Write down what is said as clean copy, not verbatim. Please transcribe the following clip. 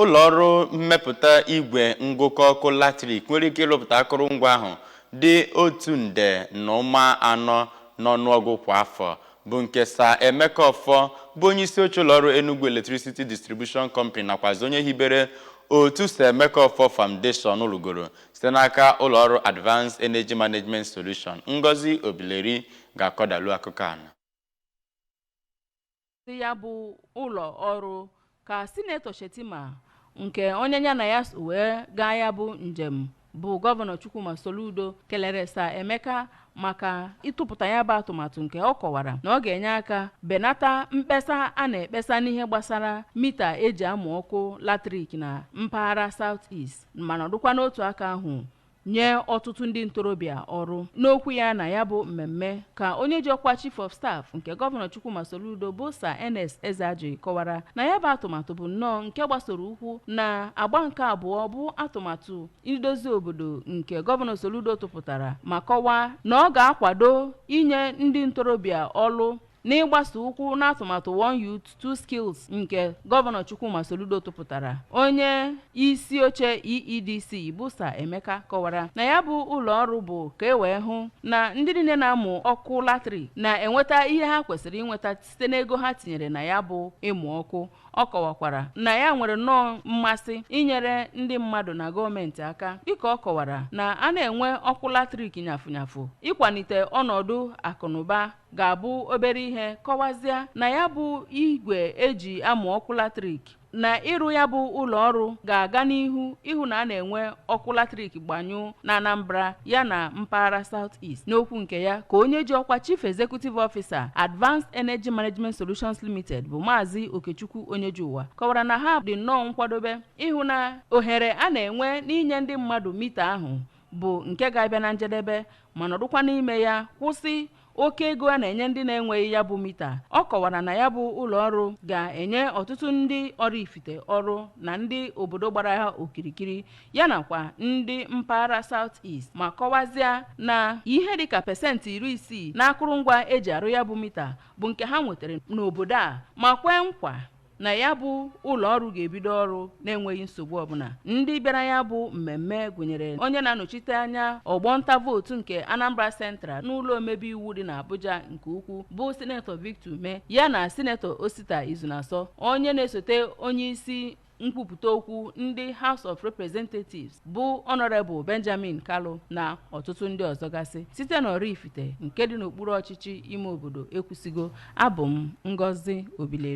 ụlọ ọrụ mmepụta igwe ngụkọkụ latrik nwere ike ịrụpụta akụrụngwa ahụ dị 1.4 n'ọnụọgụ kwa afọ bụ nke Sa Emeka Ọfọ bụ onye isi oche ụlọ ọrụ Enugu Electricity Distribution Company nakwazi onye hibere otu Sa Emeka Ọfọ Foundation rụgoro site n'aka ụlọ ọrụ Advanced Energy Management Solution. Ngozi Obileri ga-akọdalu akụkọ a. Ya bụ ụlọ ọrụ ka Sinetọ Shetima nke onye ya na ya wee gaa ya bụ njem bụ gọvanọ Chukwuma Soludo kelere Sa Emeka maka ịtụpụta ya bụ atụmatụ nke ọ kọwara na ọ ga-enye aka benata mkpesa a na-ekpesa n'ihe gbasara mita eji amụ ọkụ latrik na mpaghara South East, mana ọdụkwa n'otu aka ahụ nye ọtụtụ ndị ntorobịa ọrụ. N'okwu ya na ya bụ mmemme ka onye ji ọkwa Chief of Staff nke gọvanọ Chukwuma Soludo bụ Sir Ernest Ezeaji kọwara na ya bụ atụmatụ bụ nnọọ nke gbasoro ụkwụ na agba nke abụọ bụ atụmatụ idozi obodo nke gọvanọ Soludo tụpụtara ma kọwaa na ọ ga-akwado inye ndị ntorobịa ọrụ n'ịgbasa ụkwụ n'atụmatụ One Youth Two Skills nke gọvanọ Chukwuma Soludo tụpụtara. Onye isi oche EEDC bụ Sa Emeka kọwara na ya bụ ụlọ ọrụ bụ ka e wee hụ na ndị niile na-amụ ọkụ latrik na-enweta ihe ha kwesịrị inweta site n'ego ha tinyere na ya bụ ịmụ ọkụ. Ọ kọwakwara na ya nwere nnọọ mmasị inyere ndị mmadụ na gọọmenti aka dịka ọ kọwara na a na-enwe ọkụ latrik nyafụnyafụ ịkwalite ọnọdụ akụnụba ga-abụ obere ihe. Kọwazịa na ya bụ igwe eji amụ ọkụ latrik na ịrụ ya bụ ụlọ ọrụ ga-aga n'ihu ịhụ na a na-enwe ọkụ latrik gbanyụ na Anambra ya na mpaghara South East. N'okwu nke ya ka onye ji ọkwa Chief Executive Officer Advanced Energy Management Solutions Limited bụ Maazị Okechukwu Onyejuwa kọwara na ha dị nnọọ nkwadobe ịhụ na ohere a na-enwe n'inye ndị mmadụ mita ahụ bụ nke ga-abịa na njedebe ma nọdụkwa n'ime ya kwụsị oke ego a na-enye ndị na-enweghị ya bụ mita. Ọ kọwara na ya bụ ụlọ ọrụ ga-enye ọtụtụ ndị ọrụ ifite ọrụ na ndị obodo gbara ha okirikiri ya nakwa ndị mpaghara South East, ma kọwazịa na ihe dịka pasentị 60 na akụrụngwa eji arụ ya bụ mita bụ nke ha nwetara n'obodo a, ma kwee nkwa na ya bụ ụlọ ọrụ ga-ebido ọrụ na-enweghị nsogbu ọbụla. Ndị bịara ya bụ mmemme gụnyere onye na-anọchite anya ọgbọ nta vootu nke Anambra Central n'ụlọ omebe iwu dị n'Abuja nke ukwu bụ Sinetọ Victor Ume ya na Sinetọ Osita Izunaso, onye na-esote onye isi nkwupụta okwu ndị House of Representatives bụ Honorable Benjamin Kalu na ọtụtụ ndị ọzọ gasị site n'Oraifite nke dị n'okpuru ọchịchị ime obodo Ekwusigo. Abụ m Ngozi Obileri.